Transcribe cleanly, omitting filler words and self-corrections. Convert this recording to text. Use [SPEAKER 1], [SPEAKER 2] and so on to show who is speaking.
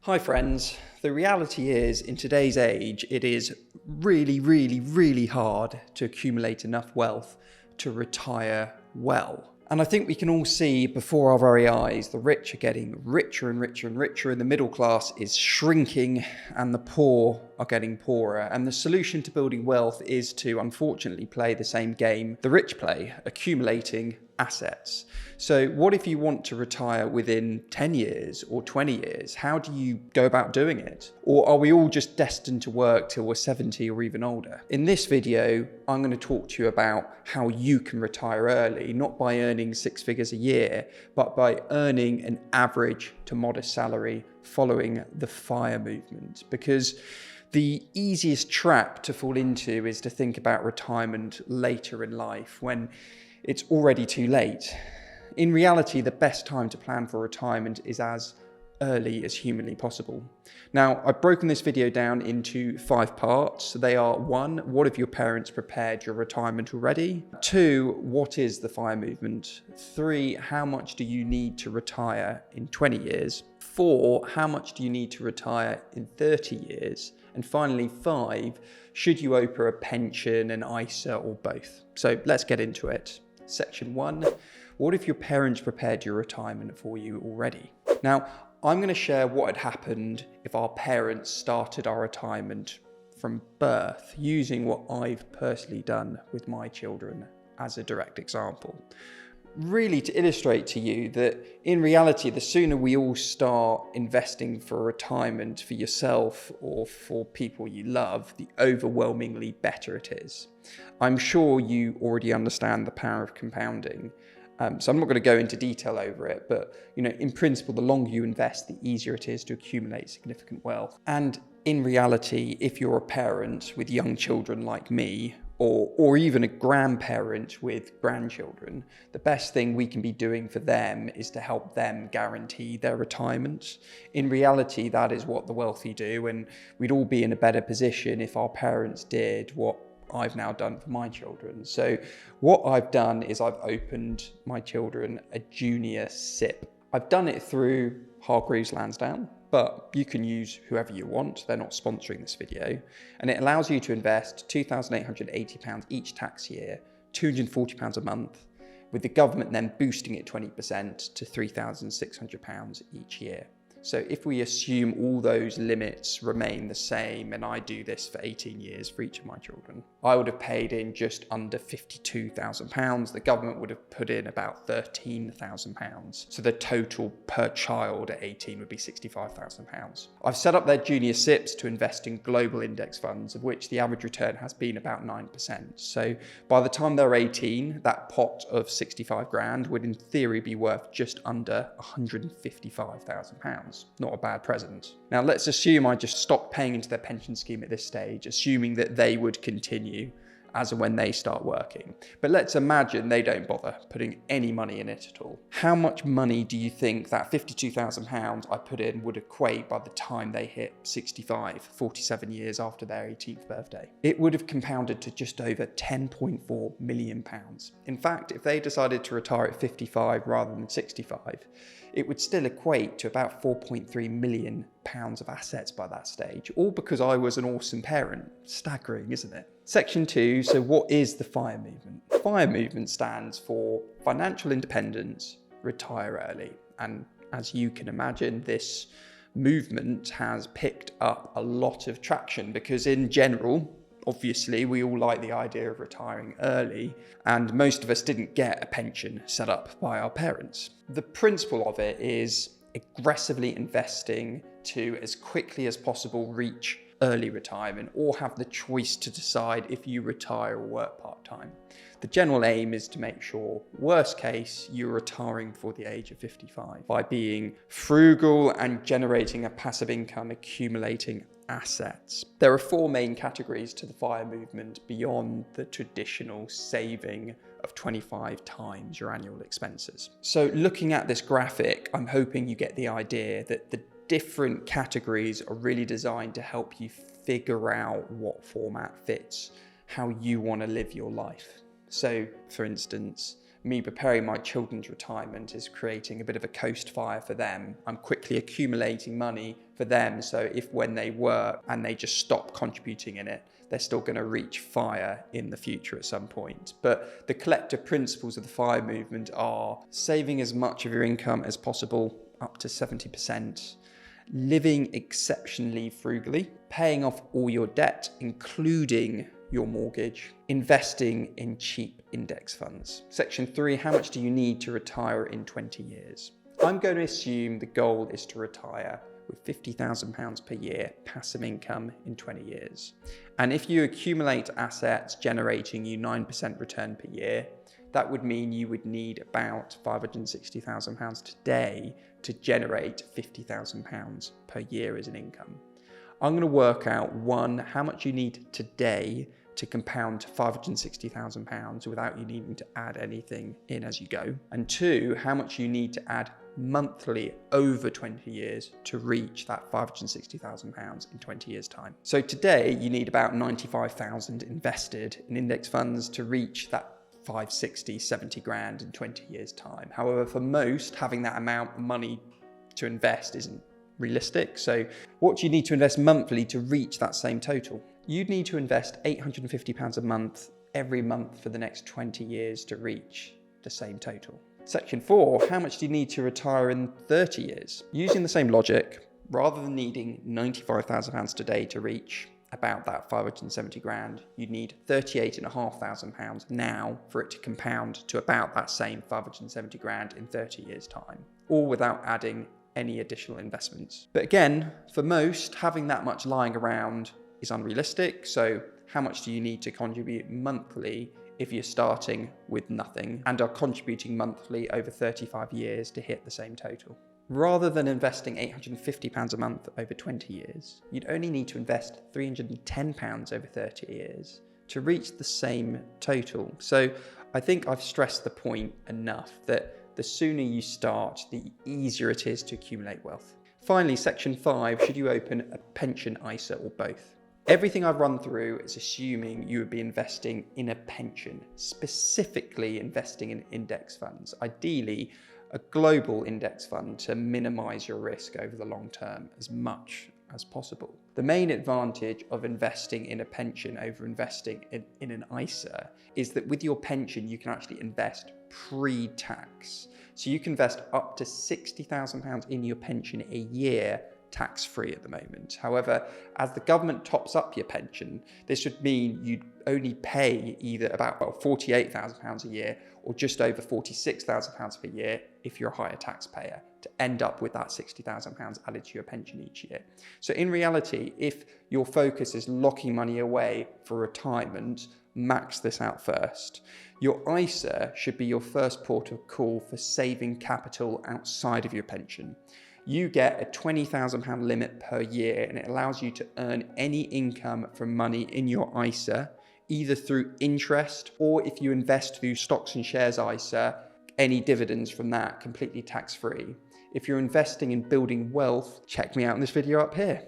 [SPEAKER 1] Hi friends, the reality is in today's age it is really hard to accumulate enough wealth to retire well. And I think we can all see before our very eyes the rich are getting richer and richer, and the middle class is shrinking and the poor are getting poorer. And the solution to building wealth is to unfortunately play the same game the rich play, accumulating assets. So what if you want to retire within 10 years or 20 years? How do you go about doing it? Or are we all just destined to work till we're 70 or even older? In this video, I'm going to talk to you about how you can retire early, not by earning 6 figures a year, but by earning an average to modest salary following the FIRE movement. Because the easiest trap to fall into is to think about retirement later in life when it's already too late. In reality, the best time to plan for retirement is as early as humanly possible. Now, I've broken this video down into 5 parts. They are: 1, what have your parents prepared your retirement already? 2, what is the FIRE movement? 3, how much do you need to retire in 20 years? 4, how much do you need to retire in 30 years? And finally, 5, should you open a pension, an ISA, or both? So let's get into it. Section 1, what if your parents prepared your retirement for you already? Now, I'm going to share what had happened if our parents started our retirement from birth, using what I've personally done with my children as a direct example. Really to illustrate to you that in reality, the sooner we all start investing for retirement for yourself or for people you love, the overwhelmingly better it is. I'm sure you already understand the power of compounding. So I'm not going to go into detail over it, but in principle, the longer you invest, the easier it is to accumulate significant wealth. And in reality, if you're a parent with young children like me, or even a grandparent with grandchildren, the best thing we can be doing for them is to help them guarantee their retirement. In reality, that is what the wealthy do, and we'd all be in a better position if our parents did what I've now done for my children. So what I've done is I've opened my children a junior SIPP. I've done it through Hargreaves Lansdown, but you can use whoever you want. They're not sponsoring this video. And it allows you to invest £2,880 each tax year, £240 a month, with the government then boosting it 20% to £3,600 each year. So if we assume all those limits remain the same, and I do this for 18 years for each of my children, I would have paid in just under £52,000. The government would have put in about £13,000. So the total per child at 18 would be £65,000. I've set up their junior SIPPs to invest in global index funds, of which the average return has been about 9%. So by the time they're 18, that pot of 65 grand would in theory be worth just under £155,000. Not a bad present. Now let's assume I just stopped paying into their pension scheme at this stage, assuming that they would continue as and when they start working. But let's imagine they don't bother putting any money in it at all. How much money do you think that £52,000 I put in would equate by the time they hit 65, 47 years after their 18th birthday? It would have compounded to just over £10.4 million. In fact, if they decided to retire at 55 rather than 65, it would still equate to about £4.3 million of assets by that stage, all because I was an awesome parent. Staggering, isn't it? Section 2, so what is the FIRE movement? FIRE movement stands for Financial Independence, Retire Early. And as you can imagine, this movement has picked up a lot of traction because in general, obviously, we all like the idea of retiring early, and most of us didn't get a pension set up by our parents. The principle of it is aggressively investing to, as quickly as possible, reach early retirement or have the choice to decide if you retire or work part-time. The general aim is to make sure, worst case, you're retiring before the age of 55 by being frugal and generating a passive income, accumulating assets. There are 4 main categories to the FIRE movement beyond the traditional saving of 25 times your annual expenses. So looking at this graphic, I'm hoping you get the idea that the different categories are really designed to help you figure out what format fits how you want to live your life. So, for instance, me preparing my children's retirement is creating a bit of a coast fire for them. I'm quickly accumulating money for them. So if when they work and they just stop contributing in it, they're still going to reach FIRE in the future at some point. But the collective principles of the FIRE movement are saving as much of your income as possible, up to 70%, living exceptionally frugally, paying off all your debt, including your mortgage, investing in cheap index funds. Section 3, how much do you need to retire in 20 years? I'm going to assume the goal is to retire with £50,000 per year passive income in 20 years. And if you accumulate assets generating you 9% return per year, that would mean you would need about £560,000 today to generate £50,000 per year as an income. I'm going to work out, one, how much you need today to compound to £560,000 without you needing to add anything in as you go. And two, how much you need to add monthly over 20 years to reach that £560,000 in 20 years time. So today you need about 95,000 invested in index funds to reach that 560, 70 grand in 20 years time. However, for most, having that amount of money to invest isn't realistic. So what do you need to invest monthly to reach that same total? You'd need to invest £850 a month every month for the next 20 years to reach the same total. Section 4, how much do you need to retire in 30 years? Using the same logic, rather than needing £95,000 today to reach about that 570 grand, you'd need £38,500 now for it to compound to about that same 570 grand in 30 years time, all without adding any additional investments. But again, for most, having that much lying around is unrealistic. So how much do you need to contribute monthly if you're starting with nothing and are contributing monthly over 35 years to hit the same total? Rather than investing £850 a month over 20 years, you'd only need to invest £310 over 30 years to reach the same total. So I think I've stressed the point enough that the sooner you start, the easier it is to accumulate wealth. Finally, section 5, should you open a pension ISA or both? Everything I've run through is assuming you would be investing in a pension, specifically investing in index funds, ideally a global index fund to minimize your risk over the long term as much as possible. The main advantage of investing in a pension over investing in an ISA is that with your pension, you can actually invest pre-tax. So you can invest up to £60,000 in your pension a year tax-free at the moment. However, as the government tops up your pension, this would mean you'd only pay either about £48,000 a year or just over £46,000 per year if you're a higher taxpayer to end up with that £60,000 added to your pension each year. So in reality, if your focus is locking money away for retirement, max this out first. Your ISA should be your first port of call for saving capital outside of your pension. You get a £20,000 limit per year, and it allows you to earn any income from money in your ISA, either through interest or if you invest through stocks and shares ISA, any dividends from that completely tax-free. If you're investing in building wealth, check me out in this video up here.